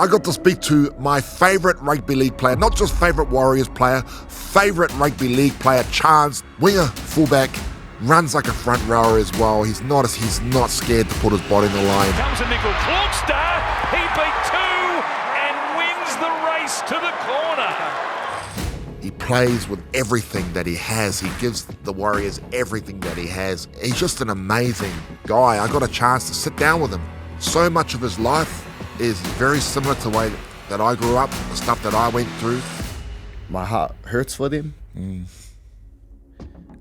I got to speak to my favourite rugby league player, not just favourite Warriors player, favourite rugby league player, Charnze, winger, fullback, runs like a front rower as well. He's not scared to put his body on the line. Charnze Nicoll-Klokstad, he beat two and wins the race to the corner. He plays with everything that he has. He gives the Warriors everything that he has. He's just an amazing guy. I got a chance to sit down with him. So much of his life is very similar to the way that I grew up, the stuff that I went through. My heart hurts for them.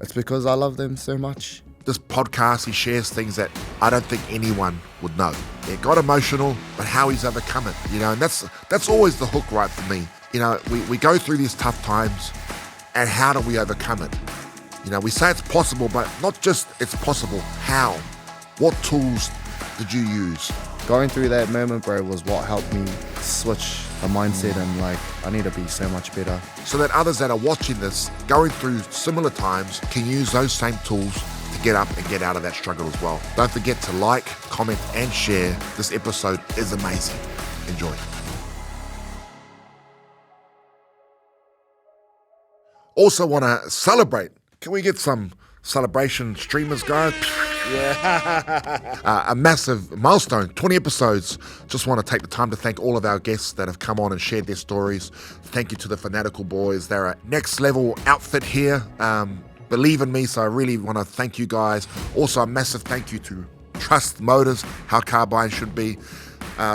It's because I love them so much. This podcast, he shares things that I don't think anyone would know. It got emotional, but how he's overcome it, and that's always the hook, right, for me. We go through these tough times, and how do we overcome it? We say it's possible, but not just it's possible. How? What tools did you use? Going through that moment, bro, was what helped me switch the mindset and I need to be so much better. So that others that are watching this, going through similar times, can use those same tools to get up and get out of that struggle as well. Don't forget to like, comment, and share. This episode is amazing. Enjoy. Also want to celebrate. Can we get some celebration streamers, guys? Yeah. A massive milestone, 20 episodes. Just want to take the time to thank all of our guests that have come on and shared their stories. Thank you to the Fanatical boys. They're a next level outfit here. Believe in me, so I really want to thank you guys. Also, a massive thank you to Trust Motors, how car buying should be.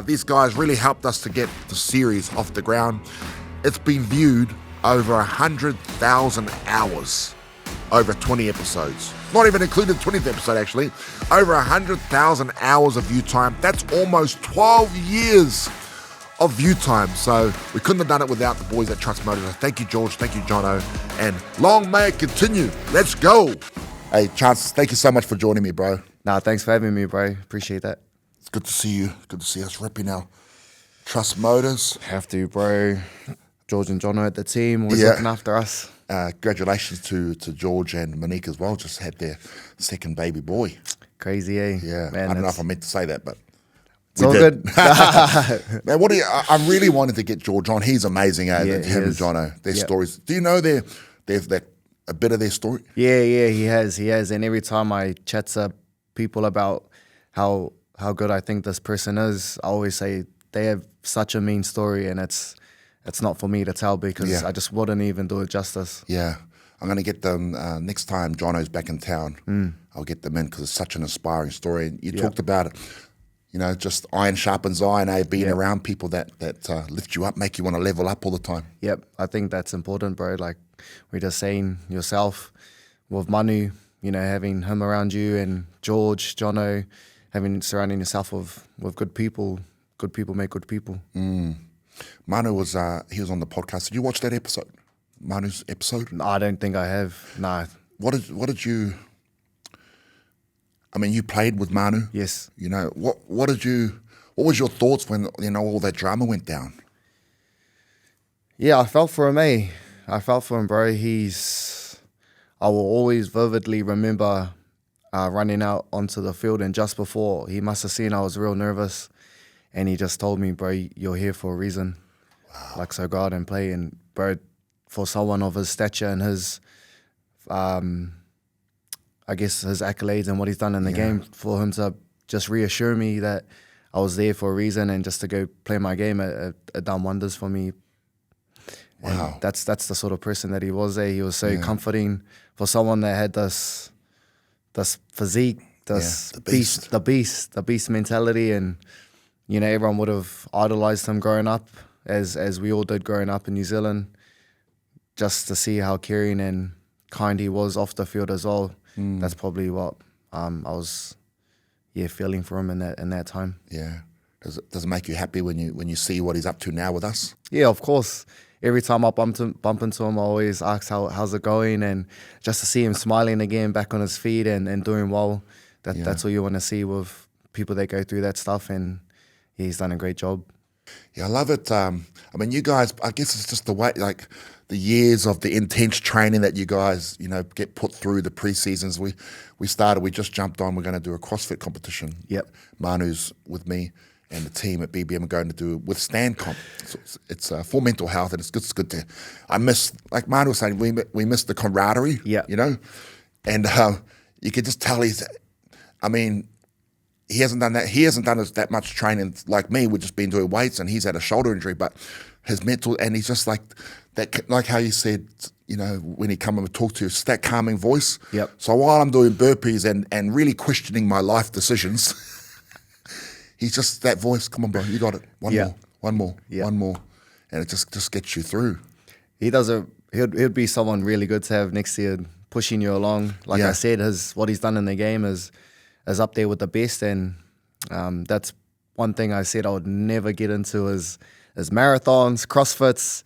These guys really helped us to get the series off the ground. It's been viewed over 100,000 hours over 20 episodes. Not even including the 20th episode, actually. Over 100,000 hours of view time. That's almost 12 years of view time. So we couldn't have done it without the boys at Trust Motors. Thank you, George. Thank you, Jono. And long may it continue. Let's go. Hey, Charnze, thank you so much for joining me, bro. Nah, thanks for having me, bro. Appreciate that. It's good to see you. Good to see us repping our Trust Motors. Have to, bro. George and Jono at the team, always looking after us. Congratulations to George and Monique as well. Just had their second baby boy. Crazy, eh? Yeah, man, I don't know if I meant to say that, but it's all good. Man, I really wanted to get George on. He's amazing, him and Jono. Their stories. Do you know a bit of their story? Yeah, he has. And every time I chat to people about how good I think this person is, I always say they have such a mean story, and it's not for me to tell because I just wouldn't even do it justice. Yeah. I'm going to get them next time Jono's back in town. I'll get them in because it's such an inspiring story. And you talked about it, just iron sharpens iron, being around people that lift you up, make you want to level up all the time. Yep. I think that's important, bro. Like we're just saying yourself with Manu, having him around you and George, Jono, surrounding yourself with good people. Good people make good people. Manu was he was on the podcast. Did you watch that episode? Manu's episode? No, I don't think I have. No. What did you? I mean, you played with Manu. Yes. What was your thoughts when all that drama went down? Yeah, I felt for him, I felt for him, bro. I will always vividly remember running out onto the field, and just before, he must have seen I was real nervous. And he just told me, bro, you're here for a reason. Wow. So go out and play. And, bro, for someone of his stature and his, I guess, his accolades and what he's done in the game, for him to just reassure me that I was there for a reason and just to go play my game, it done wonders for me. Wow. And that's the sort of person that he was there. He was so comforting for someone that had this physique, the beast mentality, and everyone would have idolized him growing up, as we all did growing up in New Zealand. Just to see how caring and kind he was off the field as well. That's probably what I was, feeling for him in that time. Yeah. Does it make you happy when you see what he's up to now with us? Yeah, of course. Every time I bump into him, I always ask how's it going, and just to see him smiling again, back on his feet and doing well. That's what you want to see with people that go through that stuff, and he's done a great job. Yeah, I love it. I mean, you guys, I guess it's just the way, like the years of the intense training that you guys, get put through the pre-seasons. We just jumped on, we're going to do a CrossFit competition. Yep. Manu's with me, and the team at BBM are going to do with Stand Comp. So it's for mental health, and it's good to. I miss, like Manu was saying, we miss the camaraderie. Yeah. You know, and you could just tell he's. I mean, he hasn't done that. He hasn't done that much training like me. We've just been doing weights, and he's had a shoulder injury, but his mental, and he's just like that. Like how you said, you know, when he come and talk to you, it's that calming voice. Yep. So while I'm doing burpees and really questioning my life decisions. He's just that voice. Come on, bro, you got it. One more, and it just gets you through. He does he'd be someone really good to have next to you, pushing you along. Like I said, what he's done in the game is up there with the best, and that's one thing I said I would never get into is marathons, CrossFits,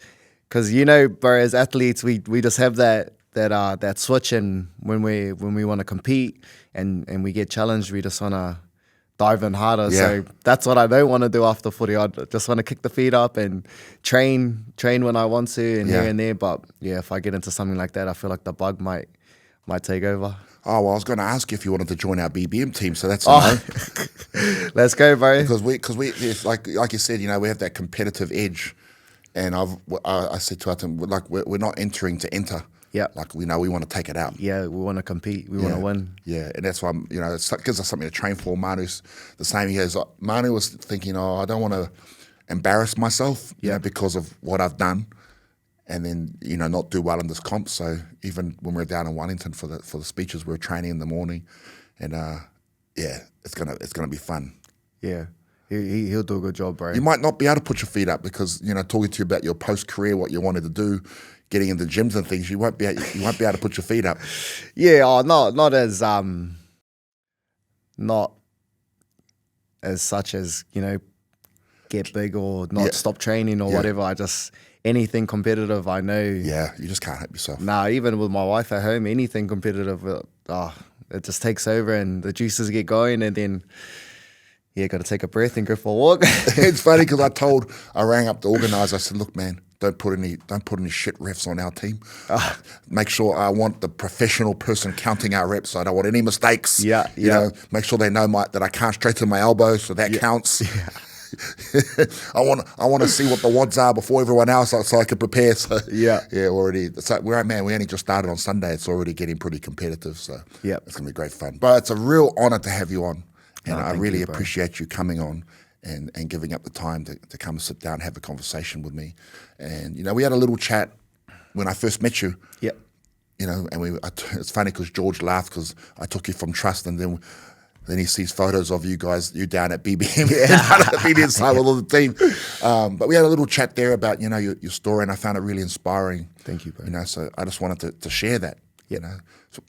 because you know, bro, as athletes we just have that switch, and when we want to compete and we get challenged, we just want to dive in harder. So that's what I don't want to do after footy. I just want to kick the feet up and train when I want to, and here and there. But yeah, if I get into something like that, I feel like the bug might take over. Oh, well, I was going to ask you if you wanted to join our BBM team, so that's a no. Let's go, bro. Because we it's like you said, you know, we have that competitive edge, and I said to them, like we're not entering to enter. Yeah, like we know we want to take it out. Yeah, we want to compete. We want to win. Yeah, and that's why you know, it gives us something to train for. Manu's the same. He goes, Manu was thinking, I don't want to embarrass myself, you know, because of what I've done, and then you know not do well in this comp. So even when we were down in Wellington for the speeches, we were training in the morning, and it's gonna be fun. Yeah. He'll do a good job, bro. You might not be able to put your feet up because, you know, talking to you about your post-career, what you wanted to do, getting into gyms and things, you won't be able to put your feet up. Yeah, not as such as, you know, get big or not stop training or whatever. I just, anything competitive, I know. Yeah, you just can't help yourself. Nah, even with my wife at home, anything competitive, it just takes over and the juices get going, and then got to take a breath and go for a walk. It's funny because I rang up the organizer. I said, "Look, man, don't put any shit refs on our team. Make sure I want the professional person counting our reps. I don't want any mistakes. You know, make sure they know that I can't straighten my elbow, so that counts. I want to see what the wads are before everyone else, so I can prepare. So already. So we only just started on Sunday. It's already getting pretty competitive. So it's gonna be great fun. But it's a real honor to have you on. And I really appreciate you coming on and giving up the time to come and sit down and have a conversation with me. And, you know, we had a little chat when I first met you. Yep. You know, and it's funny because George laughed because I took you from Trust, and then he sees photos of you down at BBM, BBM side with all the team. But we had a little chat there about, you know, your story, and I found it really inspiring. Thank you, bro. You know, so I just wanted to share that, you know. So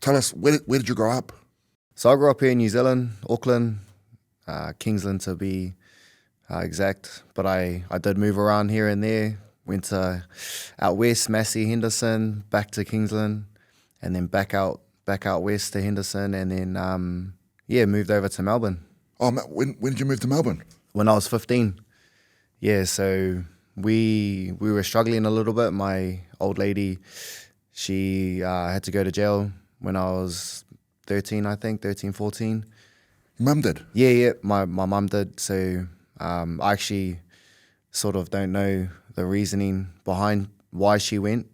tell us, where did you grow up? So I grew up here in New Zealand, Auckland, Kingsland to be exact. But I did move around here and there. Went to out west, Massey, Henderson, back to Kingsland, and then back out west to Henderson, and then moved over to Melbourne. Oh, when did you move to Melbourne? When I was 15. Yeah, so we were struggling a little bit. My old lady, she had to go to jail when I was 13, 14. Mum did? Yeah, my mum did. So I actually sort of don't know the reasoning behind why she went,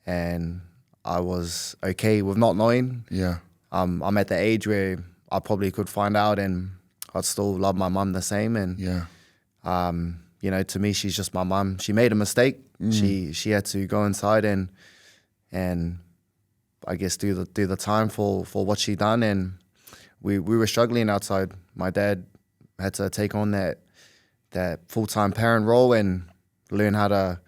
and I was okay with not knowing. Yeah. I'm at the age where I probably could find out, and I'd still love my mum the same. And you know, to me, she's just my mum. She made a mistake. She had to go inside and I guess do the time for what she done, and we were struggling outside. My dad had to take on that full-time parent role and learn how to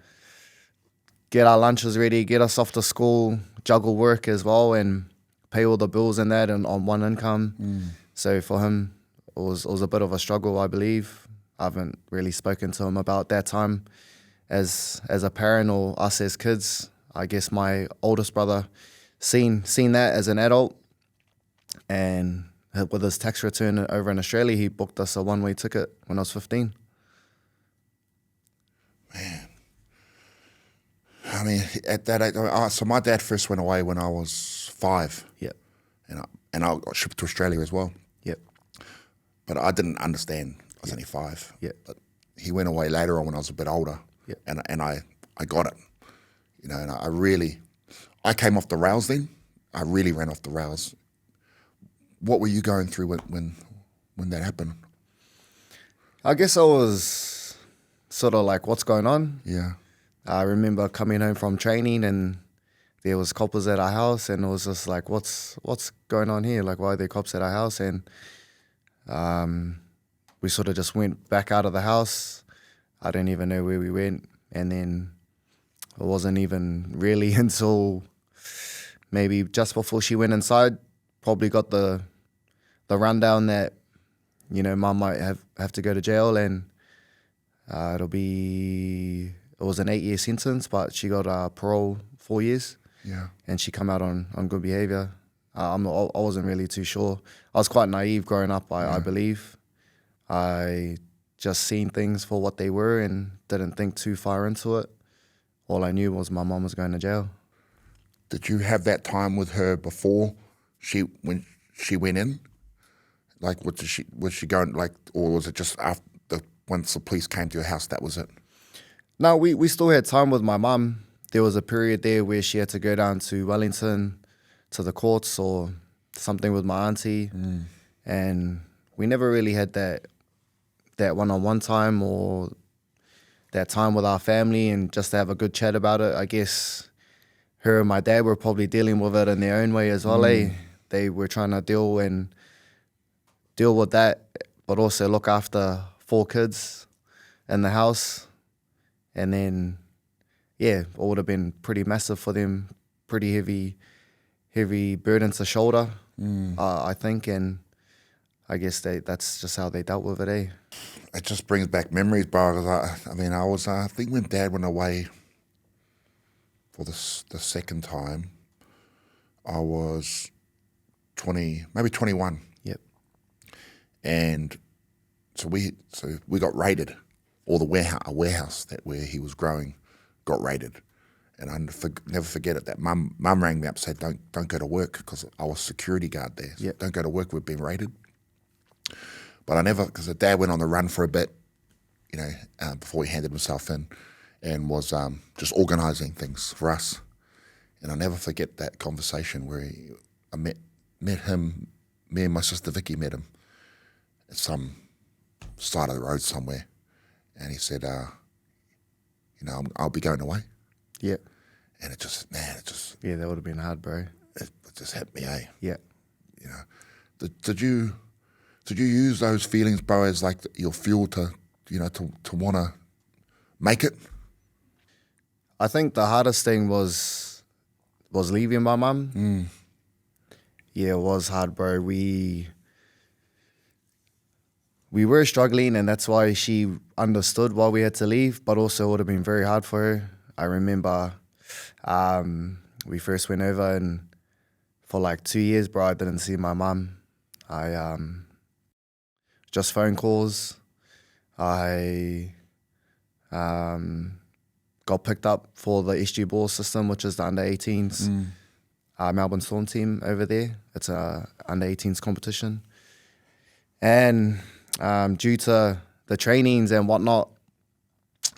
get our lunches ready, get us off to school, juggle work as well, and pay all the bills and that, and on one income. So for him, it was a bit of a struggle, I believe. I haven't really spoken to him about that time as a parent or us as kids. I guess my oldest brother seen that as an adult, and with his tax return over in Australia, he booked us a one-way ticket when I was 15. Man, I mean, at that age, so my dad first went away when I was 5. Yep. And I got shipped to Australia as well. Yep. But I didn't understand I was only 5. Yeah. But he went away later on when I was a bit older. Yeah. And I got it. You know, and I came off the rails then. I really ran off the rails. What were you going through when that happened? I guess I was sort of like, what's going on? Yeah. I remember coming home from training and there was coppers at our house, and it was just like, what's going on here? Like, why are there cops at our house? And we sort of just went back out of the house. I don't even know where we went. And then it wasn't even really until maybe just before she went inside, probably got the rundown that, you know, Mum might have to go to jail, and it was an 8-year sentence, but she got parole 4 years. Yeah. And she come out on good behaviour. I wasn't really too sure. I was quite naive growing up, I believe. I just seen things for what they were and didn't think too far into it. All I knew was my mum was going to jail. Did you have that time with her before when she went in? Like, was she going, like, or was it just after once the police came to your house, that was it? No, we still had time with my mum. There was a period there where she had to go down to Wellington to the courts or something with my auntie. And we never really had that one-on-one time or that time with our family and just to have a good chat about it. I guess her and my dad were probably dealing with it in their own way as well. They were trying to deal with that, but also look after 4 kids in the house. And then, yeah, it would have been pretty massive for them, pretty heavy burden to shoulder, I think. And I guess that's just how they dealt with it, eh? It just brings back memories, bro. 'Cause I think when Dad went away for the second time, I was 20, maybe 21. Yep. And so we got raided, or a warehouse where he was growing got raided. And I never forget it. That mum rang me up and said, don't go to work, because I was security guard there. So Yep. Don't go to work, we've been raided. But because the dad went on the run for a bit, you know, before he handed himself in, and was just organising things for us. And I'll never forget that conversation where I met him, me and my sister Vicky met him at some side of the road somewhere. And he said, you know, I'll be going away. Yeah. And it just, Yeah, that would have been hard, bro. it just hit me, eh? Yeah. You know, did you use those feelings, bro, as like your fuel to, you know, to want to make it? I think the hardest thing was leaving my mum. Yeah, it was hard, bro. We were struggling, and that's why she understood why we had to leave, but also it would have been very hard for her. I remember we first went over, and for like 2 years, bro, I didn't see my mum. I just phone calls. I got picked up for the SG Ball system, which is the under-18s Melbourne Storm team over there. It's a under-18s competition. And due to the trainings and whatnot,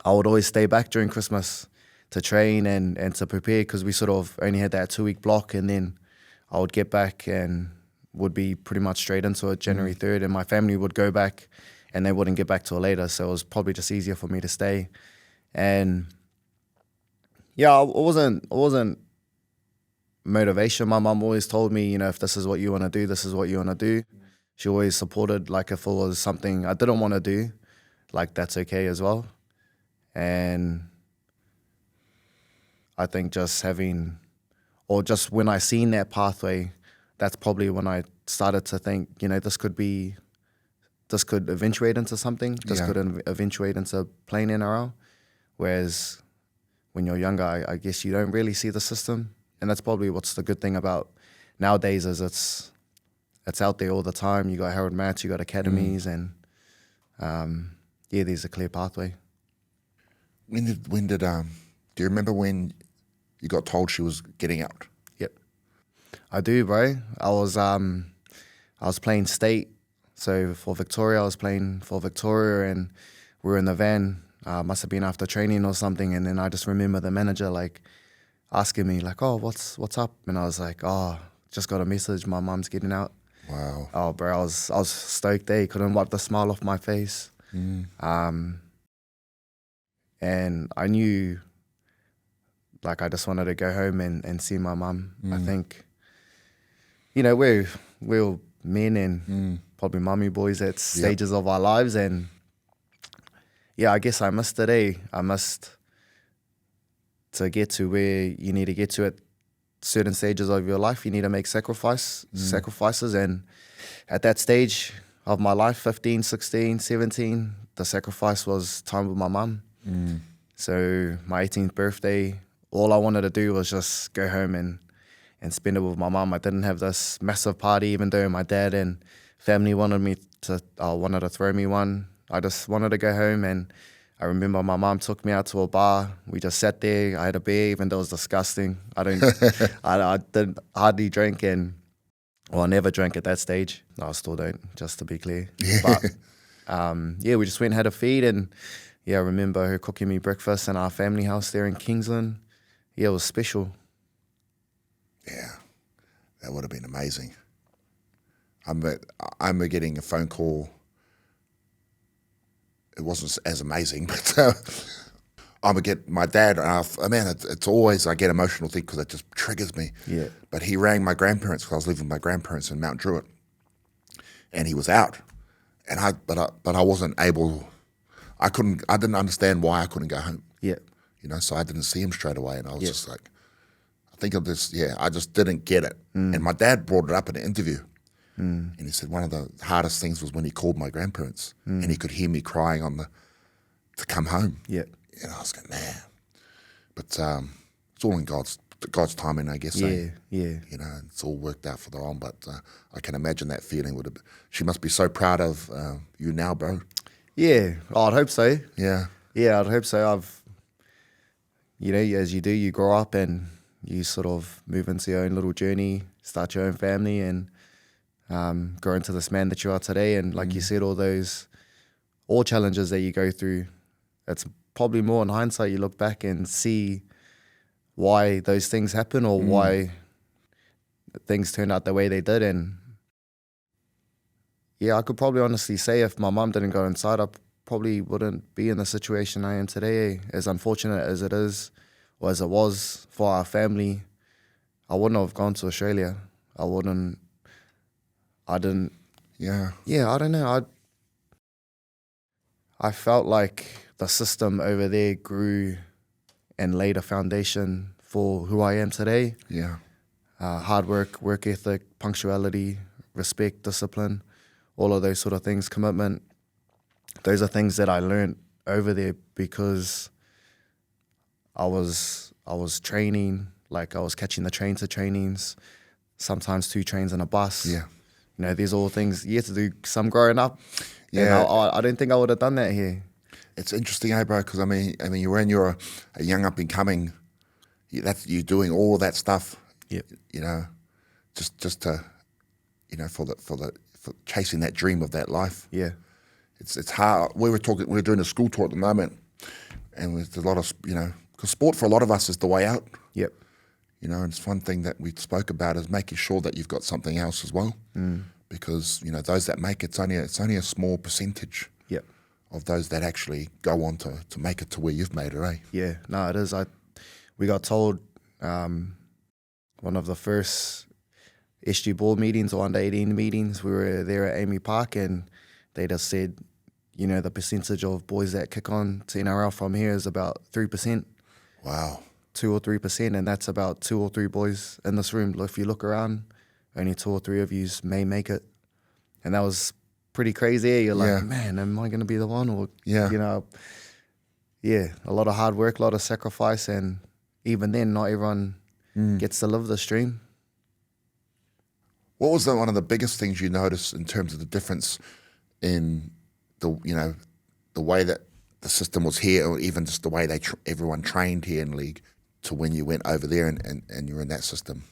I would always stay back during Christmas to train and to prepare, because we sort of only had that 2-week block, and then I would get back and would be pretty much straight into it January 3rd, and my family would go back and they wouldn't get back till later, so it was probably just easier for me to stay. And yeah, it wasn't motivation. My mum always told me, you know, if this is what you want to do, this is what you want to do. She always supported, like, if it was something I didn't want to do, like, that's okay as well. And I think just just when I seen that pathway, that's probably when I started to think, you know, this could eventuate into something. This could eventuate into playing NRL. Whereas when you're younger, I guess you don't really see the system. And that's probably what's the good thing about nowadays, is it's out there all the time. You got Harold Mats, you got academies, and there's a clear pathway. When did do you remember when you got told she was getting out? Yep, I do, bro. I was playing state So for Victoria, I was playing for Victoria, and we were in the van. Must have been after training or something, and then I just remember the manager like asking me like, "Oh, what's up?" And I was like, "Oh, just got a message. My mum's getting out." Wow. Oh, bro, I was stoked there. Couldn't wipe the smile off my face. And I knew, like, I just wanted to go home and see my mum. I think, we're all men and probably mummy boys at stages of our lives. And, yeah, I guess I missed it, eh? I missed to get to where you need to get to at certain stages of your life. You need to make sacrifices. And at that stage of my life, 15, 16, 17, the sacrifice was time with my mum. So my 18th birthday, all I wanted to do was just go home and spend it with my mum. I didn't have this massive party, even though my dad and family wanted to throw me one. I just wanted to go home, and I remember my mum took me out to a bar. We just sat there. I had a beer, even though it was disgusting. I didn't hardly drink, I never drank at that stage. No, I still don't, just to be clear. But we just went and had a feed, and I remember her cooking me breakfast in our family house there in Kingsland. Yeah, it was special. Yeah, that would have been amazing. I remember getting a phone call. It wasn't as amazing, but I'm gonna get my dad. It's always I get emotional thing because it just triggers me. Yeah. But he rang my grandparents because I was living with my grandparents in Mount Druitt, and he was out, and I wasn't able. I didn't understand why I couldn't go home. Yeah. So I didn't see him straight away, and I was just like, I just didn't get it. And my dad brought it up in an interview, and he said one of the hardest things was when he called my grandparents, and he could hear me crying to come home. Yeah. And I was going, man. But it's all in God's timing, I guess. Yeah. It's all worked out for the wrong, but I can imagine that feeling she must be so proud of you now, bro. Yeah, I'd hope so. Yeah. Yeah, I'd hope so. As you do, you grow up and you sort of move into your own little journey, start your own family, and grow into this man that you are today. And like you said, all challenges that you go through, it's probably more in hindsight you look back and see why those things happen or why things turned out the way they did. And yeah, I could probably honestly say if my mum didn't go inside, I probably wouldn't be in the situation I am today. As unfortunate as it is, or as it was for our family, I wouldn't have gone to Australia. I didn't. Yeah. Yeah, I don't know. I felt like the system over there grew and laid a foundation for who I am today. Yeah. Hard work ethic, punctuality, respect, discipline, all of those sort of things, commitment. Those are things that I learned over there because I was training, like I was catching the train to trainings, sometimes 2 trains in a bus. Yeah. These are all things you have to do some growing up. Yeah. And I don't think I would have done that here. It's interesting, bro, because when you're a young up and coming, you're doing all of that stuff. Yep. Just to, for chasing that dream of that life. Yeah. It's hard. We're doing a school tour at the moment, and there's a lot of because sport for a lot of us is the way out. Yep. And it's one thing that we spoke about is making sure that you've got something else as well, because those that make it's only a small percentage. Yep. Of those that actually go on to make it to where you've made it, eh? Yeah, no, it is. We got told one of the first SG board meetings or under 18 meetings, we were there at Amy Park, and they just said, the percentage of boys that kick on to NRL from here is about 3%. Wow. 2 or 3%, and that's about 2 or 3 boys in this room. If you look around, only 2 or 3 of you may make it. And that was pretty crazy. You're like, man, am I going to be the one? Or, a lot of hard work, a lot of sacrifice, and even then, not everyone gets to live this dream. What was one of the biggest things you noticed in terms of the difference in the way that the system was here, or even just the way everyone trained here in league, to when you went over there and you're in that system?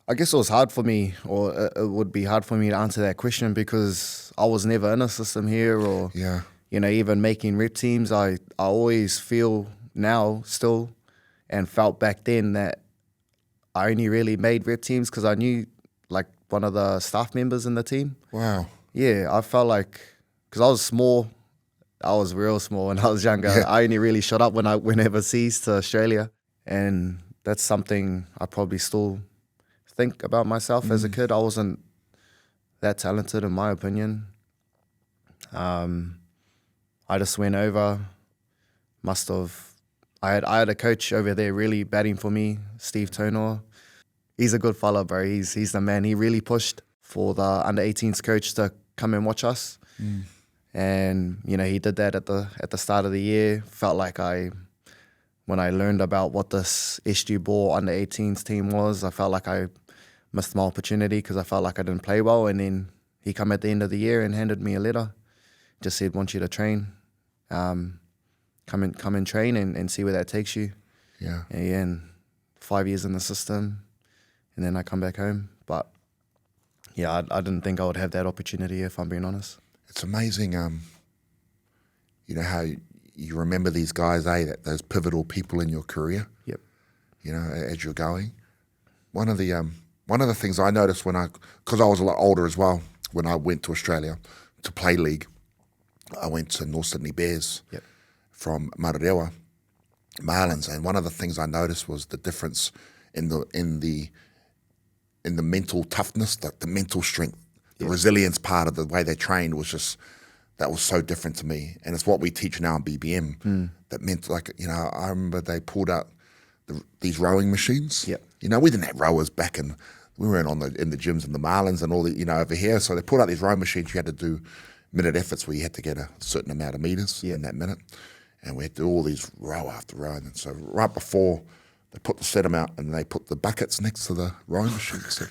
I guess it was hard for me, or it would be hard for me to answer that question because I was never in a system here or, Yeah. Even making rep teams. I always feel now still and felt back then that I only really made rep teams because I knew like one of the staff members in the team. Wow. Yeah, I felt like, because I was small, I was real small when I was younger. Yeah. I only really shot up when I went overseas to Australia. And that's something I probably still think about myself as a kid. I wasn't that talented in my opinion. I just went over, I had a coach over there really batting for me, Steve Tonor. He's a good fella, bro. He's the man. He really pushed for the under-18s coach to come and watch us. And, he did that at the start of the year. Felt like when I learned about what this SG Ball under-18s team was, I felt like I missed my opportunity because I felt like I didn't play well. And then he come at the end of the year and handed me a letter. Just said, want you to train. Come and train and see where that takes you. Yeah. And 5 years in the system, and then I come back home. But yeah, I didn't think I would have that opportunity if I'm being honest. It's amazing, how you remember these guys, those pivotal people in your career. Yep. As you're going. One of the things I noticed because I was a lot older as well, when I went to Australia to play league, I went to North Sydney Bears. Yep. From Aotearoa, Marlins, and one of the things I noticed was the difference in the mental toughness, the mental strength, the resilience part of the way they trained that was so different to me, and it's what we teach now in BBM. That meant I remember they pulled out these rowing machines. Yep. We didn't have rowers back we weren't in the gyms in the Marlins and all the over here, so they pulled out these rowing machines. You had to do minute efforts where you had to get a certain amount of meters in that minute. And we had to do all these row after row. And so right before they put the set out and they put the buckets next to the rowing machine, I said,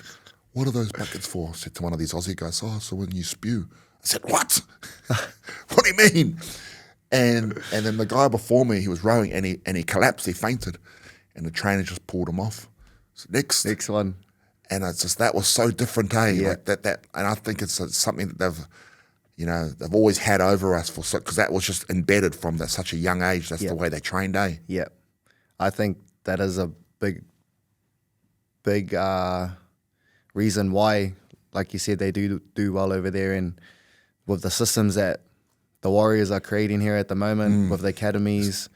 what are those buckets for? I said to one of these Aussie guys, so when you spew. I said, what? What do you mean? And then the guy before me, he was rowing and he collapsed, he fainted. And the trainer just pulled him off. So next one. And it's just, that was so different, eh? Yeah. Like that, and I think it's something that they've always had over us because that was just embedded from such a young age. That's the way they trained, eh? Yeah. I think that is a big reason why, like you said, they do well over there. And with the systems that the Warriors are creating here at the moment, with the academies,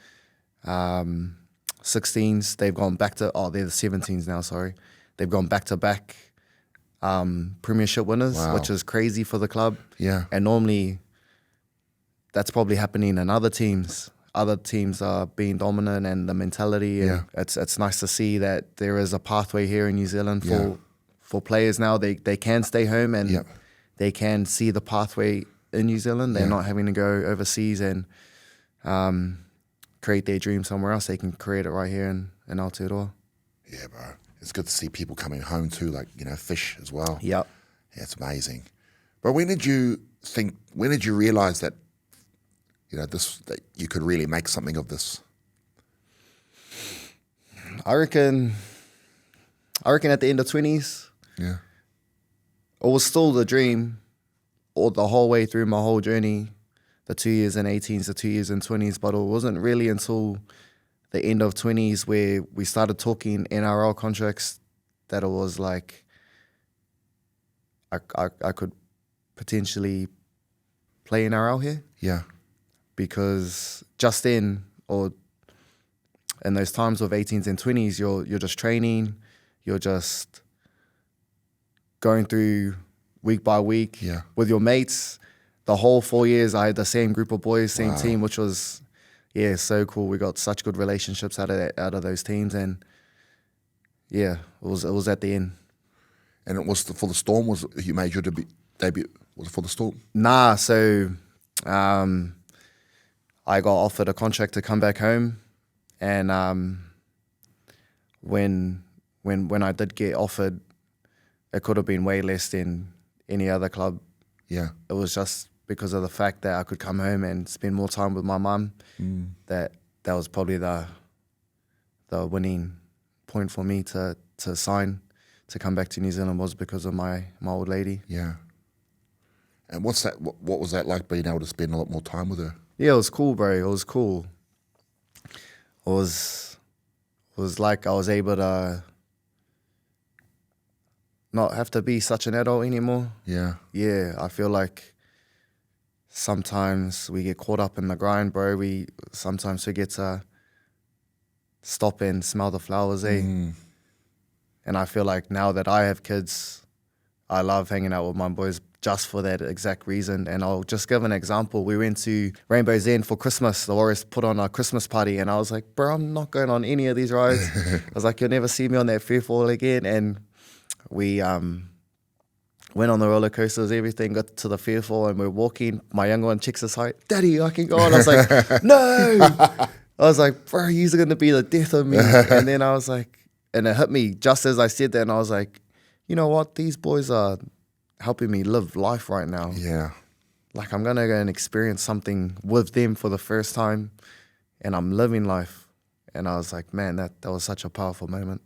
16s, they've gone back to, they're the 17s now, sorry. They've gone back-to-back premiership winners, which is crazy for the club. Yeah. And normally that's probably happening in other teams. Other teams are being dominant and the mentality. And it's nice to see that there is a pathway here in New Zealand for players now. They can stay home and they can see the pathway in New Zealand. They're not having to go overseas and create their dream somewhere else. They can create it right here in Aotearoa. Yeah, bro. It's good to see people coming home too, like, Fish as well. Yep. Yeah, it's amazing. But when did you realize that, that you could really make something of this? I reckon at the end of 20s. Yeah. It was still the dream or the whole way through my whole journey, the 2 years in 18s, the 2 years in 20s, but it wasn't really until the end of 20s where we started talking NRL contracts that it was like I could potentially play NRL here. Yeah. Because just then, or in those times of 18s and 20s, you're just training, you're just going through week by week with your mates. The whole 4 years I had the same group of boys, same team, which was so cool. We got such good relationships out of those teams, and it was at the end. And it was for the Storm. You made your debut? Was it for the Storm? Nah. So, I got offered a contract to come back home, and when I did get offered, it could have been way less than any other club. Yeah. It was just because of the fact that I could come home and spend more time with my mum. That was probably the winning point for me to sign to come back to New Zealand was because of my old lady. Yeah. And what's that? What was that like, being able to spend a lot more time with her? Yeah, it was cool, bro. It was cool. It was like I was able to not have to be such an adult anymore. Yeah. Yeah, I feel like sometimes we get caught up in the grind, bro. We sometimes forget to stop and smell the flowers, eh? And I feel like now that I have kids, I love hanging out with my boys just for that exact reason. And I'll just give an example. We went to Rainbow's End for Christmas. The Warriors put on a Christmas party, and I was like, bro, I'm not going on any of these rides. I was like, you'll never see me on that free fall again. And we went on the roller coasters, everything, got to the free fall, and we're walking. My younger one checks his height. Daddy, I can go on. I was like, no. I was like, bro, he's going to be the death of me. And then I was like, and it hit me just as I said that, and I was like, you know what? These boys are helping me live life right now. Yeah. Like, I'm going to go and experience something with them for the first time, and I'm living life. And I was like, man, that was such a powerful moment.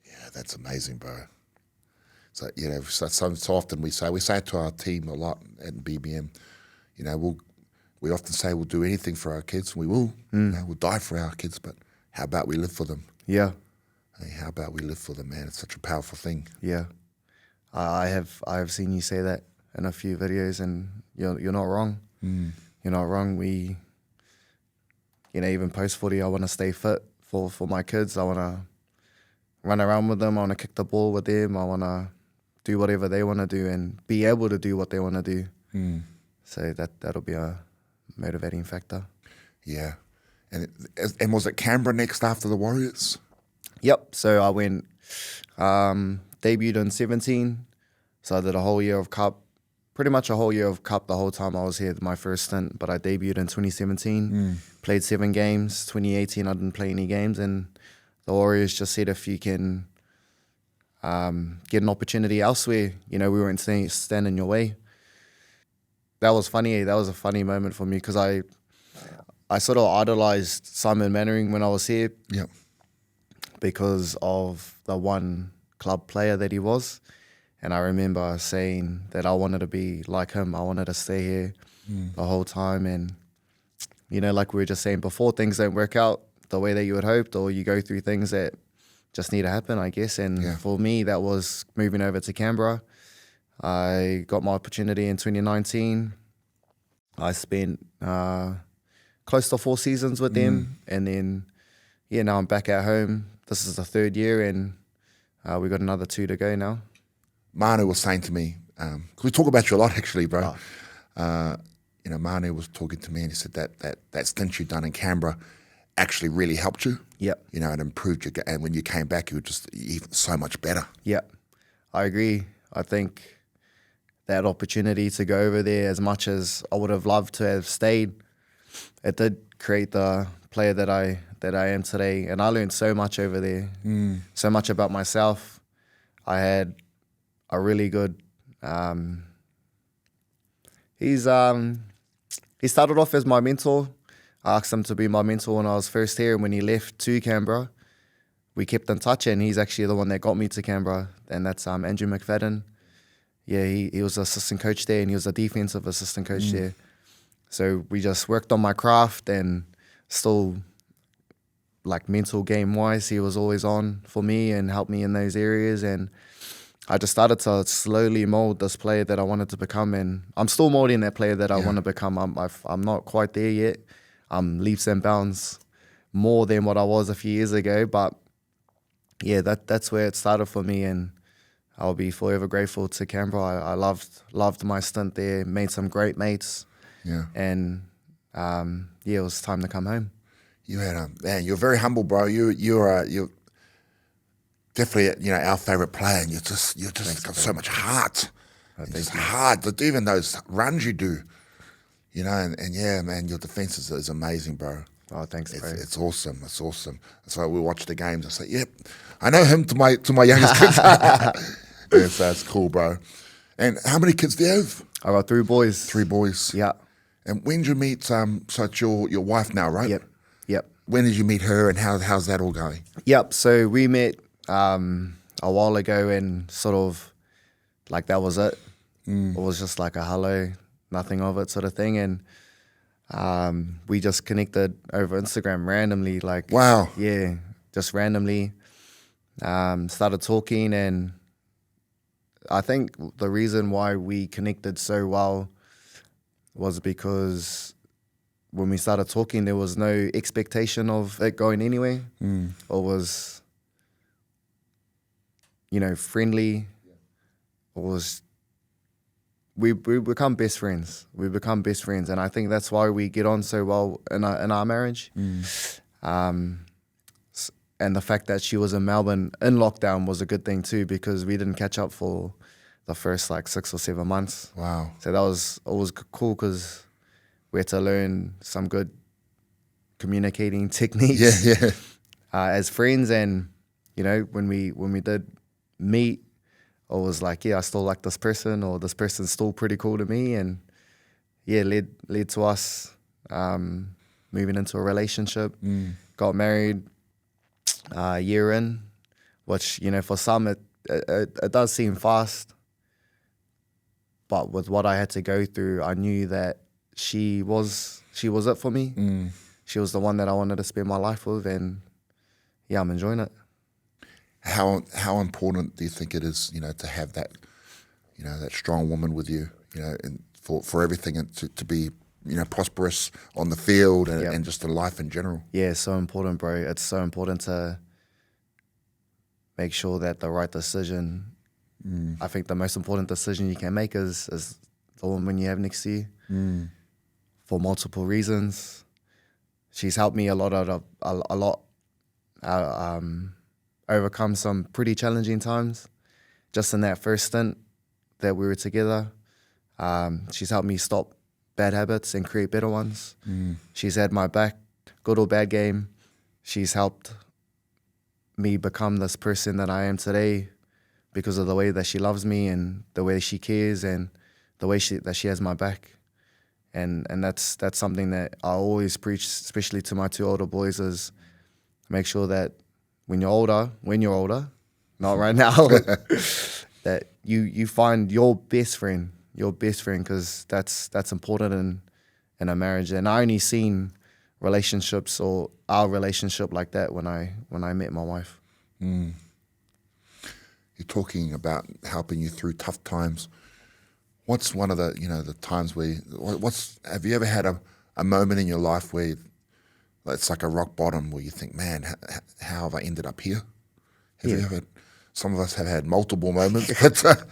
Yeah, that's amazing, bro. So, you know, so often we say it to our team a lot at BBM. You know, we often say we'll do anything for our kids. We will. You know, we'll die for our kids, but how about we live for them? Yeah. Hey, how about we live for them, man? It's such a powerful thing. Yeah. I have seen you say that in a few videos, and you're not wrong. You're not wrong. We, you know, even post-footy, I want to stay fit for my kids. I want to run around with them. I want to kick the ball with them. I want to do whatever they want to do and be able to do what they want to do. So that'll be a motivating factor. Yeah. And was it Canberra next after the Warriors? Yep. So I went, debuted in 17. So I did a whole year of Cup, pretty much a whole year of Cup the whole time I was here, my first stint. But I debuted in 2017, played 7 games. 2018, I didn't play any games. And the Warriors just said, if you can get an opportunity elsewhere, you know, we weren't stand in your way. That was funny. That was a funny moment for me because I sort of idolized Simon Mannering when I was here. Yep. Because of the one club player that he was. And I remember saying that I wanted to be like him. I wanted to stay here the whole time. And, you know, like we were just saying before, things don't work out the way that you had hoped, or you go through things that just need to happen, I guess. And for me, that was moving over to Canberra. I got my opportunity in 2019. I spent close to 4 seasons with them. And then, now I'm back at home. This is the 3rd year, and we got another 2 to go now. Manu was saying to me, because we talk about you a lot actually, bro. You know, Manu was talking to me, and he said that stint you'd done in Canberra actually really helped you. Yep. You know, it improved you. And when you came back, you were just even so much better. Yep. I agree. I think that opportunity to go over there, as much as I would have loved to have stayed, it did create the player that I am today. And I learned so much over there, so much about myself. I had a really good, he started off as my mentor. I asked him to be my mentor when I was first here, and when he left to Canberra, we kept in touch, and he's actually the one that got me to Canberra, and that's Andrew McFadden. Yeah, he was the assistant coach there, and he was a defensive assistant coach there. So we just worked on my craft, and still, like mental game-wise, he was always on for me and helped me in those areas. And I just started to slowly mold this player that I wanted to become, and I'm still molding that player that I want to become. I'm not quite there yet. I'm leaps and bounds more than what I was a few years ago, but yeah, that's where it started for me, and I'll be forever grateful to Canberra. I loved my stint there, made some great mates, and it was time to come home. You had man, you're very humble, bro. You're definitely our favorite player, and you're just got so much heart. It's hard, even those runs you do, and yeah, man, your defense is amazing, bro. Oh, thanks, bro. It's awesome. It's awesome. That's why we watch the games. I say, yep, I know him to my youngest kids. Yeah, so it's cool, bro. And how many kids do you have? I got 3 boys. 3 boys. Yeah. And when did you meet? So it's your wife now, right? Yep. When did you meet her, and how's that all going? Yep. So we met a while ago, and sort of like that was it. It was just like a hello, nothing of it sort of thing. And we just connected over Instagram randomly. Like, Wow. yeah, just randomly. Started talking, and I think the reason why we connected so well was because when we started talking, there was no expectation of it going anywhere. It was, friendly. It was, we become best friends. We become best friends, and I think that's why we get on so well in our marriage. And the fact that she was in Melbourne in lockdown was a good thing too, because we didn't catch up for the first like 6 or 7 months. Wow. So that was always cool, because we had to learn some good communicating techniques Yeah. as friends. And when we did meet, I was like, I still like this person, or this person's still pretty cool to me. And led to us moving into a relationship. Got married a year in, which for some it does seem fast, but with what I had to go through, I knew that she was it for me. She was the one that I wanted to spend my life with, and I'm enjoying it. How important do you think it is, to have that, that strong woman with you, and for everything, and to be, prosperous on the field and just in life in general? Yeah, it's so important, bro. It's so important to make sure that the right decision. I think the most important decision you can make is the woman you have next to you, for multiple reasons. She's helped me a lot overcome some pretty challenging times. Just in that first stint that we were together, she's helped me stop bad habits and create better ones. She's had my back, good or bad game. She's helped me become this person that I am today because of the way that she loves me and the way she cares and the way that she has my back. And that's something that I always preach, especially to my 2 older boys, is make sure that when you're older, not right now, that you find your best friend, because that's important in a marriage. And I only seen relationships, or our relationship, like that when I met my wife. You're talking about helping you through tough times. What's one of the the times where have you ever had a moment in your life where it's like a rock bottom, where you think, man, how have I ended up here? Have you ever? Some of us have had multiple moments. But,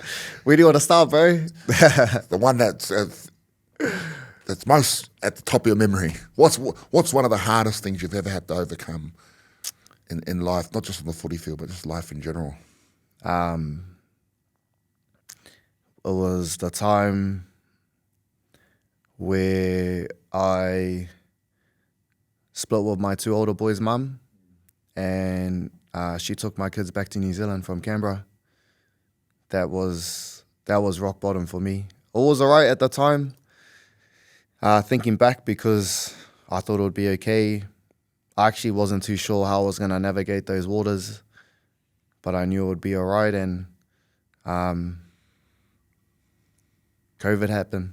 Where do you want to start, bro? the one that's most at the top of your memory. What's one of the hardest things you've ever had to overcome in life, not just on the footy field, but just life in general? It was the time where I split with my 2 older boys' mum, and she took my kids back to New Zealand from Canberra. That was rock bottom for me. It was alright at the time, thinking back, because I thought it would be okay. I actually wasn't too sure how I was going to navigate those waters, but I knew it would be alright. And COVID happened.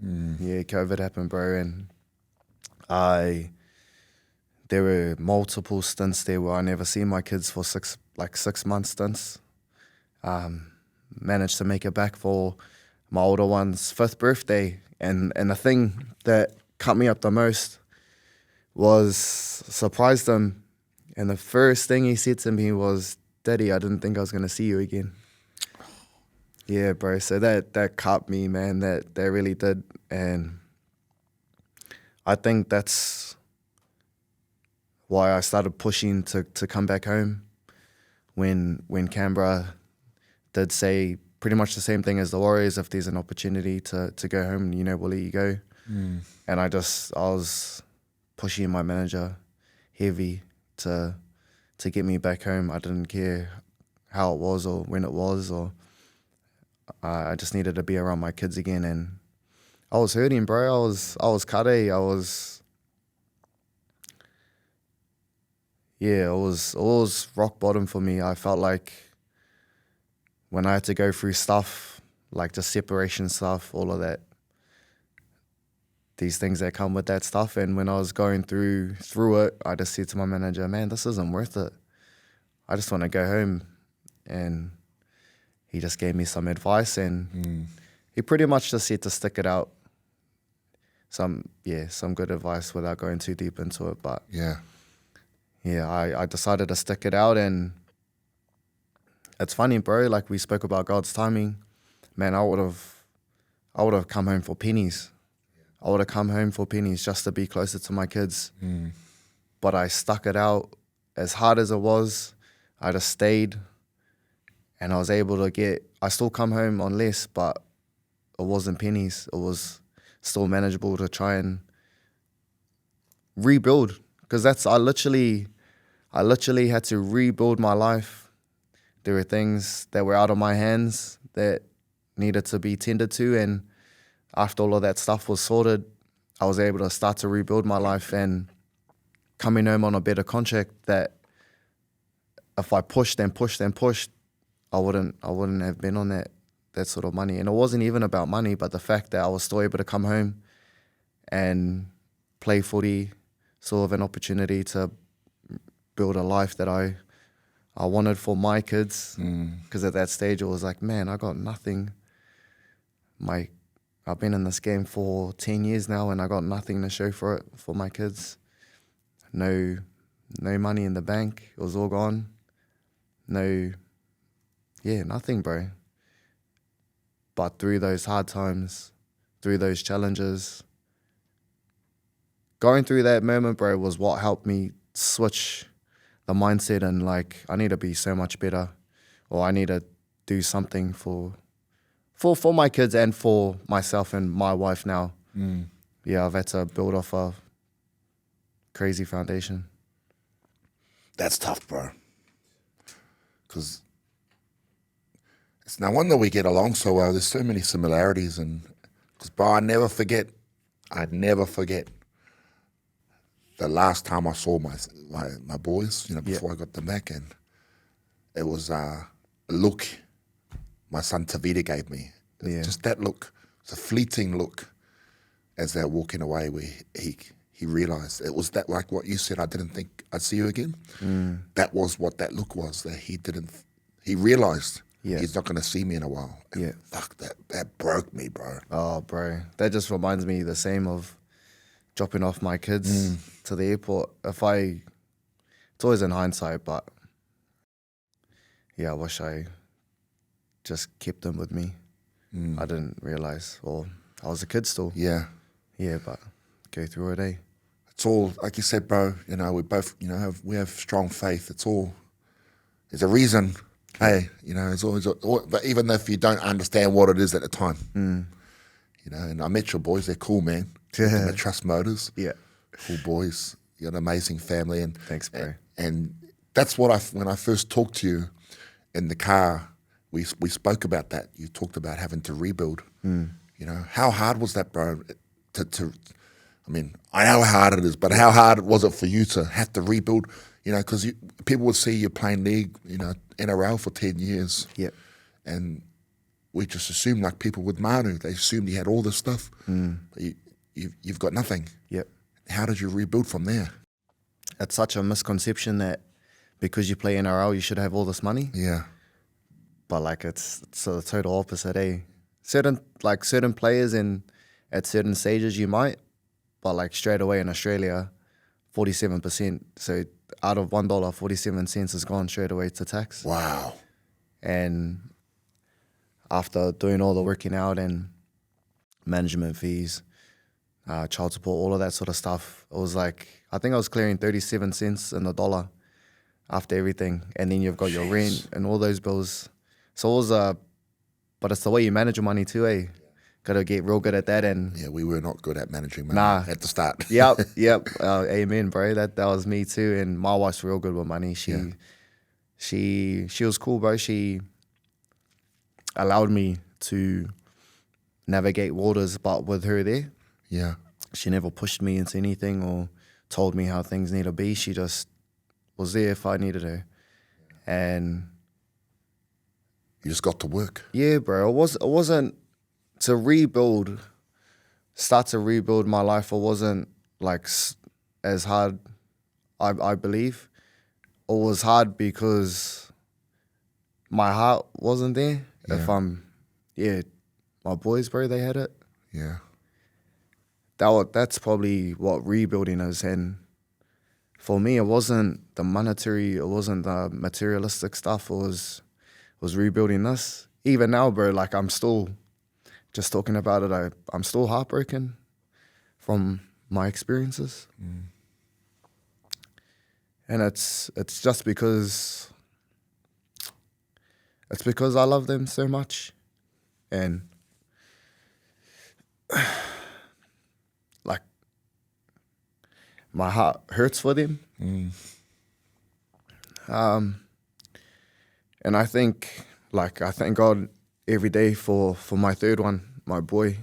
Yeah, COVID happened, bro. And there were multiple stints there where I never seen my kids for 6 month stints. Managed to make it back for my older one's 5th birthday. And the thing that cut me up the most was surprised him. And the first thing he said to me was, "Daddy, I didn't think I was going to see you again." Yeah, bro. So that cut me, man. That really did. And I think that's why I started pushing to come back home when Canberra did say pretty much the same thing as the Warriors. If there's an opportunity to go home, we'll let you go. And I was pushing my manager heavy to get me back home. I didn't care how it was or when it was, or I just needed to be around my kids again. And I was hurting, bro. I was kare. It was rock bottom for me. I felt like when I had to go through stuff, like the separation stuff, all of that, these things that come with that stuff. And when I was going through it, I just said to my manager, man, this isn't worth it. I just want to go home. And he just gave me some advice, and he pretty much just said to stick it out. Some good advice without going too deep into it. But I decided to stick it out. And it's funny, bro, like we spoke about God's timing. Man, I would have come home for pennies. I would have come home for pennies just to be closer to my kids. But I stuck it out as hard as it was. I just stayed, and I was able to I still come home on less, but it wasn't pennies. It was still manageable to try and rebuild. Because I literally had to rebuild my life. There were things that were out of my hands that needed to be tended to, and after all of that stuff was sorted, I was able to start to rebuild my life and coming home on a better contract that if I pushed and pushed and pushed, I wouldn't have been on that sort of money. And it wasn't even about money, but the fact that I was still able to come home and play footy, sort of an opportunity to build a life that I wanted for my kids. Because at that stage, it was like, man, I got nothing. I've been in this game for 10 years now, and I got nothing to show for it for my kids. No money in the bank. It was all gone. Nothing, bro. But through those hard times, through those challenges, going through that moment, bro, was what helped me switch the mindset and like, I need to be so much better, or I need to do something for my kids and for myself and my wife now. Yeah, I've had to build off a crazy foundation. That's tough, bro. Because it's no wonder we get along so well. There's so many similarities. And because, bro, I'd never forget the last time I saw my boys, before I got them back. And it was a look my son Tavita gave me. Just that look. It's a fleeting look as they're walking away where he realised. It was that, like what you said, I didn't think I'd see you again. That was what that look was, that he realised he's not going to see me in a while. And fuck, that broke me, bro. Oh, bro. That just reminds me the same of dropping off my kids to the airport. It's always in hindsight, but I wish I just kept them with me. I didn't realise, or I was a kid still. Yeah, but go through it, eh? It's all, like you said, bro, we both, we have strong faith. There's a reason, hey, it's always, but even if you don't understand what it is at the time, and I met your boys, they're cool, man. They're Trust Motors. Yeah. Cool boys. You're an amazing family. And thanks, bro. And that's what when I first talked to you in the car, we spoke about that. You talked about having to rebuild. How hard was that, bro? I mean, I know how hard it is, but how hard was it for you to have to rebuild? Because people would see you playing league, NRL for 10 years. Yep. And we just assumed, like people with Manu, they assumed he had all this stuff. But you've got nothing. Yep. How did you rebuild from there? It's such a misconception that because you play NRL, you should have all this money. Yeah. But like it's the total opposite, eh? Certain players at certain stages you might, but like straight away in Australia, 47%. So out of $1, 47 cents is gone straight away to tax. Wow. And after doing all the working out and management fees, child support, all of that sort of stuff, it was like, I think I was clearing 37 cents in the dollar after everything. And then you've got your rent and all those bills. So it was but it's the way you manage your money too, eh? Got to get real good at that. And yeah, we were not good at managing money at the start. Yep. Amen, bro. That was me too. And my wife's real good with money. She was cool, bro. She allowed me to navigate waters, but with her there. Yeah. She never pushed me into anything or told me how things need to be. She just was there if I needed her. And You just got to work. Yeah, bro. It wasn't to start to rebuild my life. It wasn't like as hard, I believe. It was hard because my heart wasn't there. Yeah. My boys, bro, they had it. Yeah. That's probably what rebuilding is. And for me, it wasn't the monetary, it wasn't the materialistic stuff. It was rebuilding this. Even now, bro, like I'm still, just talking about it, I'm still heartbroken from my experiences. And it's just because I love them so much. And like my heart hurts for them. And I thank God every day for my third one, my boy.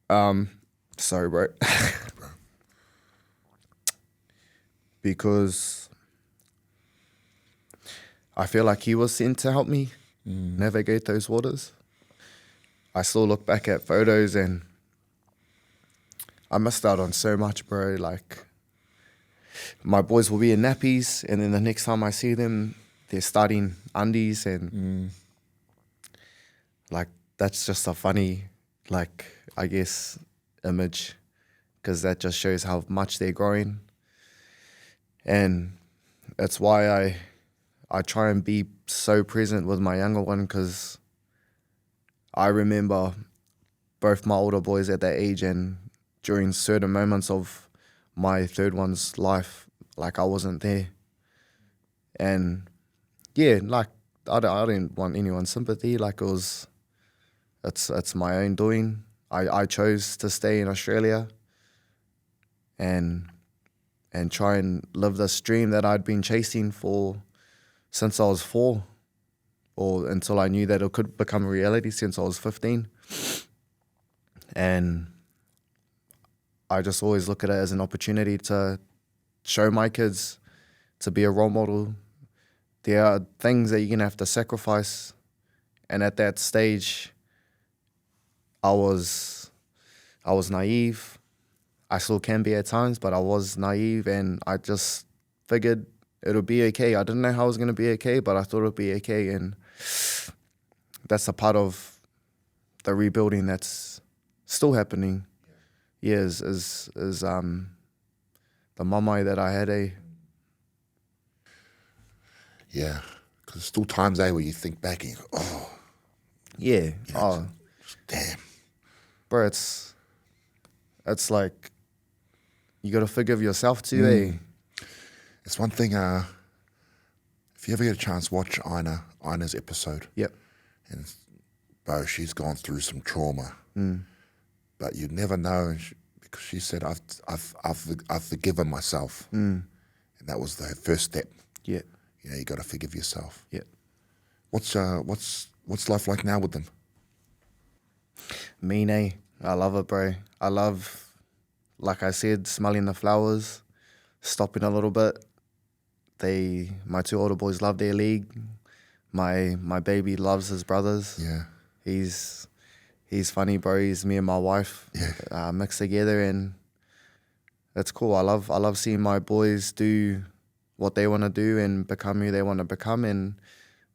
Sorry, bro. Because I feel like he was sent to help me navigate those waters. I still look back at photos and I missed out on so much, bro. Like, my boys will be in nappies, and then the next time I see them, they're starting undies, and like, that's just a funny, like, I guess, image, because that just shows how much they're growing. And that's why I try and be so present with my younger one, because I remember both my older boys at that age, and during certain moments of my third one's life, like, I wasn't there. And yeah, like, I didn't want anyone's sympathy. Like, it's my own doing. I chose to stay in Australia and try and live this dream that I'd been chasing since I was 4, or until I knew that it could become a reality, since I was 15. And I just always look at it as an opportunity to show my kids, to be a role model. There are things that you're going to have to sacrifice. And at that stage, I was naive. I still can be at times, but I was naive, and I just figured it'll be okay. I didn't know how it was going to be okay, but I thought it'd be okay. And that's a part of the rebuilding that's still happening. Yeah, is the mamai that I had, Yeah, because there's still times, where you think back and you go, oh. Yeah. Damn. Bro, it's like, you got to forgive yourself too, It's one thing, if you ever get a chance, watch Ina's episode. Yep. And, bro, she's gone through some trauma. But you never know, because she said, I've forgiven myself. And that was the first step. Yeah. You know, you got to forgive yourself. Yeah. What's life like now with them? Mean, I love it, bro. I love, like I said, smelling the flowers, stopping a little bit. My 2 older boys love their league. My baby loves his brothers. Yeah. He's funny, bro. He's me and my wife mixed together, and it's cool. I love seeing my boys do what they want to do and become who they want to become, and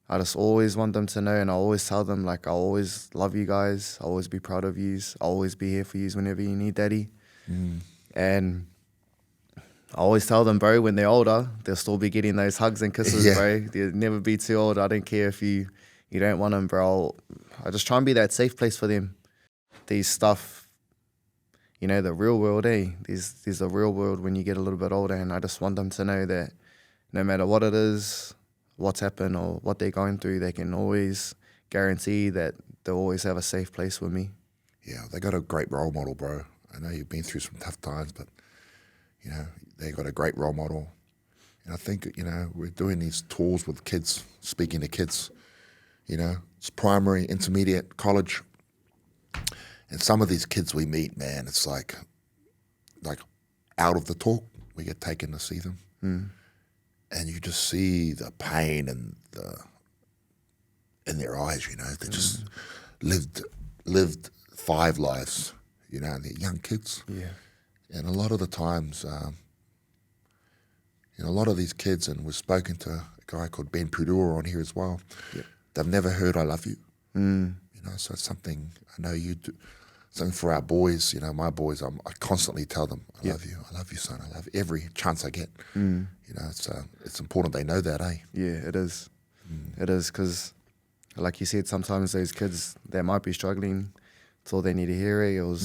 I just always want them to know, and I always tell them, like, I always love you guys. I'll always be proud of yous. I'll always be here for yous whenever you need daddy. And I always tell them, bro, when they're older, they'll still be getting those hugs and kisses, bro. They'll never be too old. I don't care if you don't want them, bro. I just try and be that safe place for them. These stuff, you know, the real world, There's the real world when you get a little bit older, and I just want them to know that no matter what it is, what's happened or what they're going through, they can always guarantee that they'll always have a safe place with me. Yeah, they got a great role model, bro. I know you've been through some tough times, but, you know, they got a great role model. And I think, you know, we're doing these tours with kids, speaking to kids, you know, it's primary, intermediate, college. And some of these kids we meet, man, it's like out of the talk, we get taken to see them. And you just see the pain and in their eyes, you know. They just lived 5 lives, you know, and they're young kids. Yeah. And a lot of the times, you know, a lot of these kids, and we've spoken to a guy called Ben Pudura on here as well, they've never heard I love you. You know, so it's something I know you do. Something for our boys, you know, my boys, I constantly tell them, I love you, son, I love you, every chance I get. You know, it's important they know that, eh? Yeah, it is. It is, because like you said, sometimes those kids, they might be struggling, it's all they need to hear it, or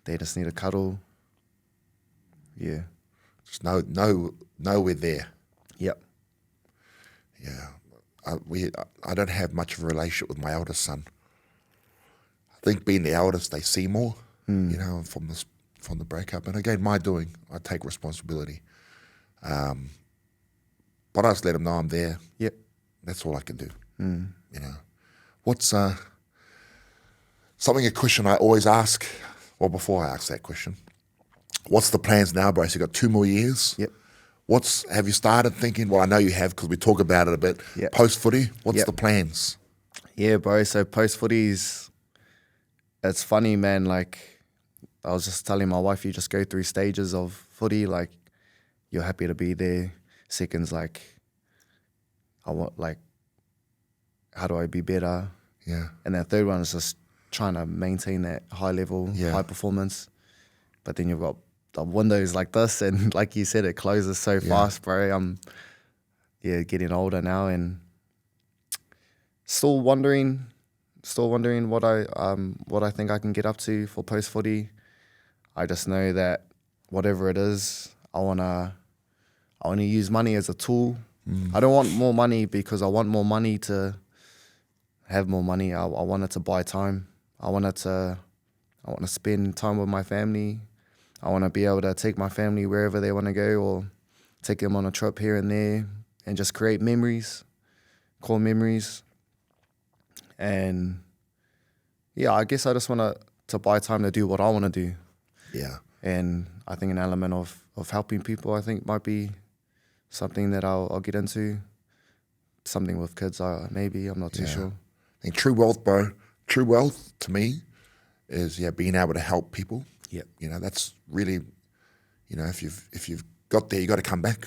they just need a cuddle. Yeah. Just know we're there. Yep. Yeah. I don't have much of a relationship with my eldest son. I think being the eldest, they see more, you know, from the breakup. And again, my doing, I take responsibility. But I just let them know I'm there. Yep. That's all I can do. You know, what's a question I always ask? Well, before I ask that question, what's the plans now, bro? So you got 2 more years. Yep. Have you started thinking? Well, I know you have because we talk about it a bit. Yep. Post footy, what's the plans? Yeah, bro. So post footies, it's funny, man. Like I was just telling my wife, you just go through stages of footy. Like you're happy to be there. Second's like, I want, like, how do I be better? Yeah. And then third one is just trying to maintain that high level, high performance. But then you've got the windows like this, and like you said, it closes so fast, bro. I'm getting older now, and still wondering what I think I can get up to for post footy. I just know that whatever it is, I wanna use money as a tool. I don't want more money because I want more money to have more money. I want it to buy time. I want to spend time with my family. I want to be able to take my family wherever they want to go, or take them on a trip here and there, and just create memories, core memories. And yeah, I guess I just want to buy time to do what I want to do. Yeah. And I think an element of helping people, I think, might be something that I'll get into. Something with kids, maybe, I'm not too sure. And true wealth, bro. True wealth to me is being able to help people. Yep. You know, that's really, you know, if you've got there, you got to come back.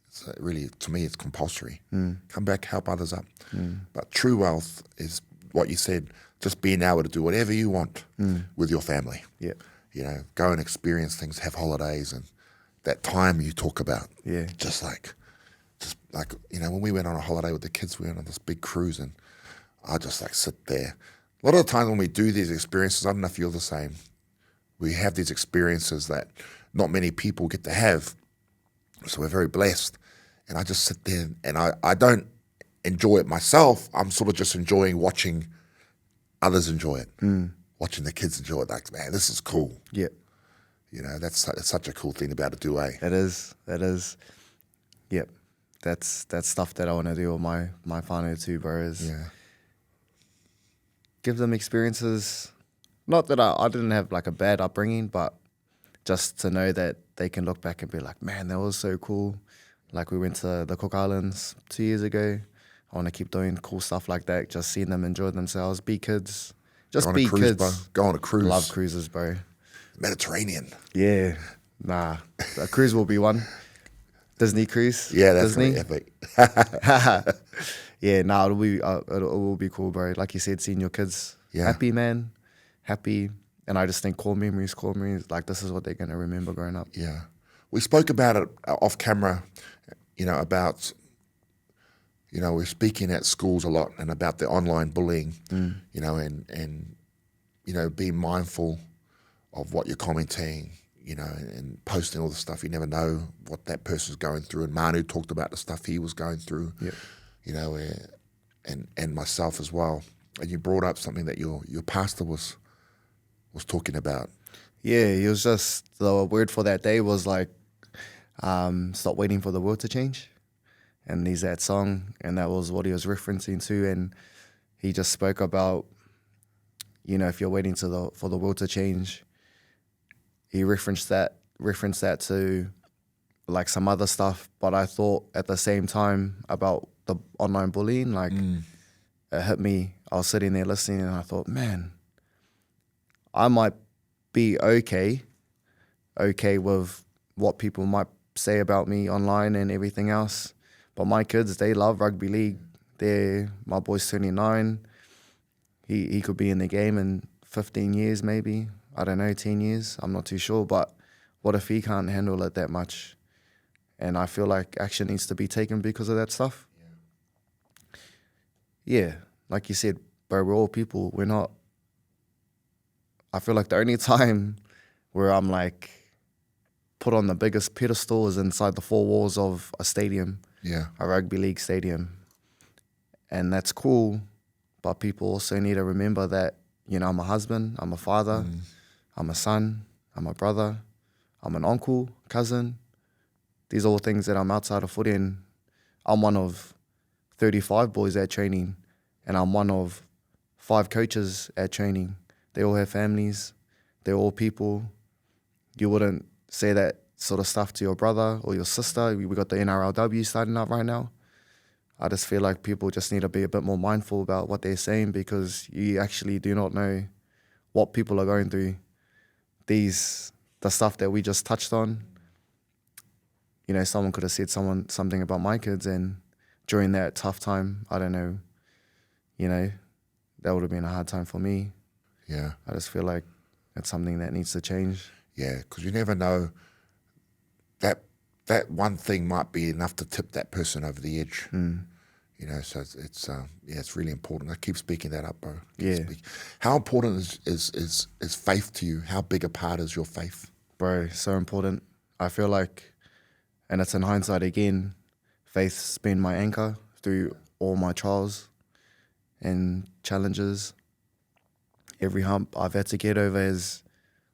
So really, to me, it's compulsory. Come back, help others up. But true wealth is what you said, just being able to do whatever you want with your family. Yep. You know, go and experience things, have holidays, and that time you talk about. Yeah. Just like, you know, when we went on a holiday with the kids, we went on this big cruise, and I just like sit there. A lot of the times when we do these experiences, I don't know if you're the same, we have these experiences that not many people get to have. So we're very blessed. And I just sit there, and I don't enjoy it myself. I'm sort of just enjoying watching others enjoy it, watching the kids enjoy it. Like, man, this is cool. Yep. You know, that's such a cool thing about it, do, eh? It is. Yep. That's stuff that I want to do with my whānau too, bro, is give them experiences. Not that I didn't have like a bad upbringing, but just to know that they can look back and be like, man, that was so cool. Like we went to the Cook Islands 2 years ago. I want to keep doing cool stuff like that, just seeing them enjoy themselves, be kids. Just be cruise, kids. Bro. Go on a cruise. Love cruises, bro. Mediterranean. Yeah. Nah. A cruise will be one. Disney cruise. Yeah, that's Disney. epic. Yeah, nah, it will be cool, bro. Like you said, seeing your kids happy, man. Happy. And I just think core memories, like this is what they're going to remember growing up. Yeah. We spoke about it off camera, you know, about, you know, we're speaking at schools a lot and about the online bullying, you know, and, you know, being mindful of what you're commenting, you know, and posting all the stuff. You never know what that person's going through. And Manu talked about the stuff he was going through, you know, and myself as well. And you brought up something that your pastor was talking about. Yeah, he was just, the word for that day was like, stop waiting for the world to change. And there's that song, and that was what he was referencing to. And he just spoke about, you know, if you're waiting for the world to change, he referenced that to like some other stuff. But I thought at the same time about the online bullying, like it hit me. I was sitting there listening and I thought, man, I might be okay with what people might say about me online and everything else. But my kids, they love rugby league. My boy's 29. He could be in the game in 15 years maybe. I don't know, 10 years. I'm not too sure. But what if he can't handle it that much? And I feel like action needs to be taken because of that stuff. Yeah, like you said, bro, we're all people. We're not... I feel like the only time where I'm like put on the biggest pedestal is inside the four walls of a stadium, a rugby league stadium. And that's cool, but people also need to remember that, you know, I'm a husband, I'm a father, I'm a son, I'm a brother, I'm an uncle, cousin. These are all things that I'm outside of footy, and I'm one of 35 boys at training, and I'm one of 5 coaches at training. They all have families, they're all people. You wouldn't say that sort of stuff to your brother or your sister. We got the NRLW starting up right now. I just feel like people just need to be a bit more mindful about what they're saying, because you actually do not know what people are going through. The stuff that we just touched on, you know, someone could have said something about my kids, and during that tough time, I don't know, you know, that would have been a hard time for me. Yeah. I just feel like it's something that needs to change. Yeah, because you never know, that one thing might be enough to tip that person over the edge. You know, so it's really important. I keep speaking that up, bro. How important is faith to you? How big a part is your faith? Bro, so important. I feel like, and it's in hindsight again, faith's been my anchor through all my trials and challenges. Every hump I've had to get over has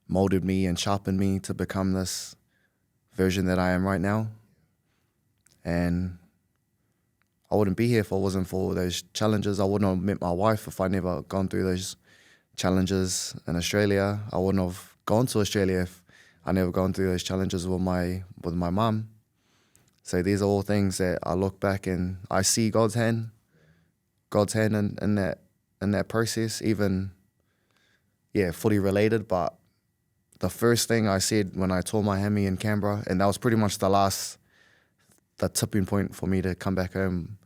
molded me and sharpened me to become this version that I am right now. And I wouldn't be here if it wasn't for those challenges. I wouldn't have met my wife if I never gone through those challenges in Australia. I wouldn't have gone to Australia if I never gone through those challenges with my mum. So these are all things that I look back and I see God's hand in that process, even footy related. But the first thing I said when I tore my hammy in Canberra, and that was pretty much the tipping point for me to come back home,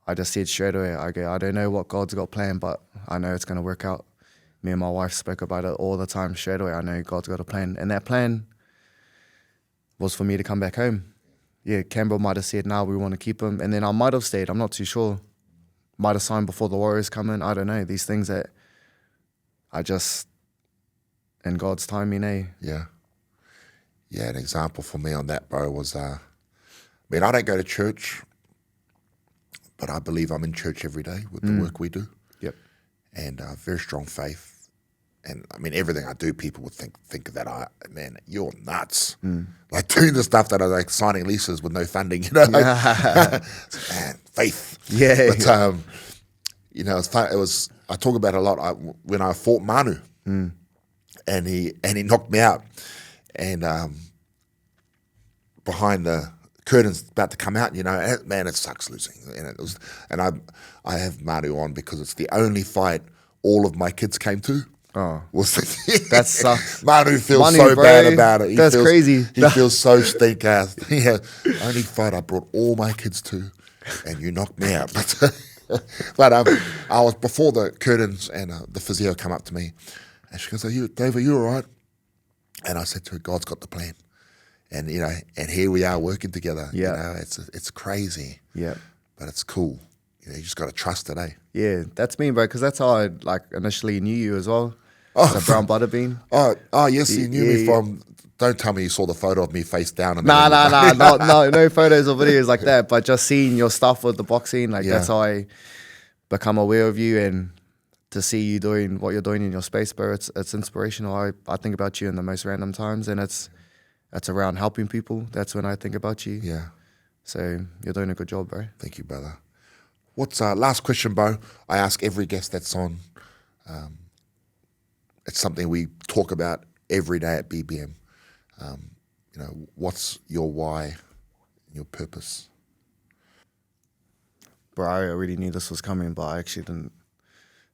I just said straight away, I don't know what God's got planned, but I know it's going to work out. Me and my wife spoke about it all the time straight away. I know God's got a plan. And that plan was for me to come back home. Yeah, Canberra might have said, we want to keep him. And then I might have stayed. I'm not too sure. Might have signed before the Warriors come in. I don't know. These things that I just, in God's timing, Yeah. Yeah, an example for me on that, bro, was, I don't go to church, but I believe I'm in church every day with the work we do. Yep. And very strong faith. And I mean, everything I do, people would think that man, you're nuts. Like doing the stuff that I like, signing leases with no funding, you know. Man, faith. Yeah. But you know, it's fun. I talk about it a lot. When I fought Manu, and he knocked me out, and behind the curtains about to come out, you know, man, it sucks losing. And I have Manu on because it's the only fight all of my kids came to. Oh, that sucks. Manu feels so bad about it. That's crazy. He feels so stink-ass. Yeah, only fight I brought all my kids to, and you knocked me out. But I was before the curtains, and the physio come up to me, and she goes, Dave, are you all right? And I said to her, God's got the plan. And, you know, and here we are working together. Yeah. You know, it's crazy. Yeah. But it's cool. You know, you just got to trust it, eh? Yeah, that's me, bro, because that's how I initially knew you as well. The brown butterbean. Oh, yes, you knew me from. Don't tell me you saw the photo of me face down. No photos or videos like that. But just seeing your stuff with the boxing, that's how I become aware of you, and to see you doing what you're doing in your space, bro. It's inspirational. I think about you in the most random times, and it's around helping people. That's when I think about you. Yeah. So you're doing a good job, bro. Thank you, brother. What's last question, bro? I ask every guest that's on. It's something we talk about every day at BBM. You know, what's your why, your purpose? Bro, I already knew this was coming, but I actually didn't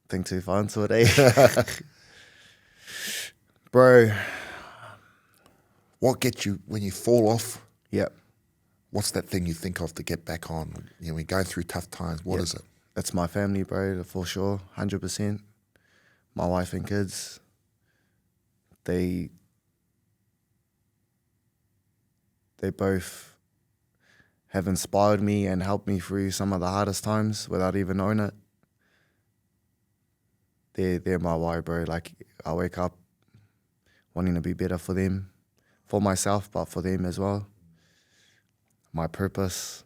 think too far into it, eh? Bro. What gets you when you fall off? Yep. What's that thing you think of to get back on? You know, we go through tough times. What is it? It's my family, bro, for sure, 100%. My wife and kids, they both have inspired me and helped me through some of the hardest times without even knowing it. They're my why, bro. Like, I wake up wanting to be better for them, for myself, but for them as well. My purpose.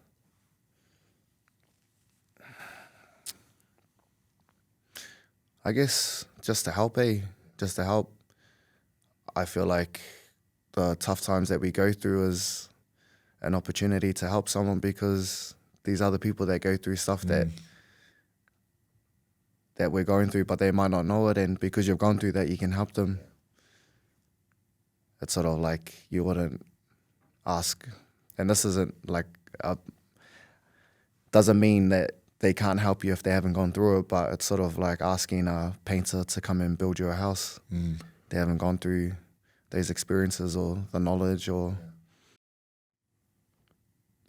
I guess just to help, just to help. I feel like the tough times that we go through is an opportunity to help someone, because these other people that go through stuff that we're going through, but they might not know it, and because you've gone through that, you can help them. It's sort of like you wouldn't ask, and this isn't like, doesn't mean that they can't help you if they haven't gone through it, but it's sort of like asking a painter to come and build you a house. They haven't gone through those experiences or the knowledge or...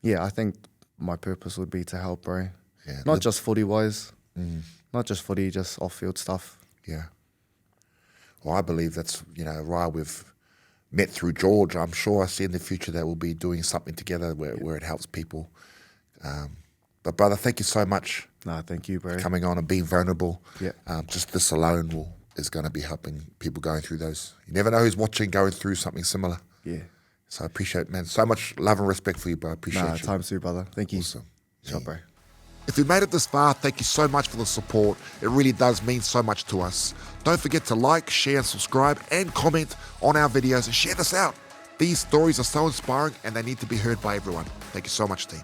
Yeah, I think my purpose would be to help, bro. Yeah, not just footy-wise, not just footy, just off-field stuff. Yeah. Well, I believe that's, why we've met through George. I'm sure I see in the future that we'll be doing something together where it helps people. But brother, thank you so much. Nah, thank you, bro. For coming on and being vulnerable. Yeah. Just this alone is going to be helping people going through those. You never know who's watching going through something similar. Yeah. So I appreciate it, man. So much love and respect for you, bro. I appreciate you. Times too, brother. Thank you. Awesome. Sure, bro. If you made it this far, thank you so much for the support. It really does mean so much to us. Don't forget to like, share, and subscribe, and comment on our videos, and share this out. These stories are so inspiring, and they need to be heard by everyone. Thank you so much, team.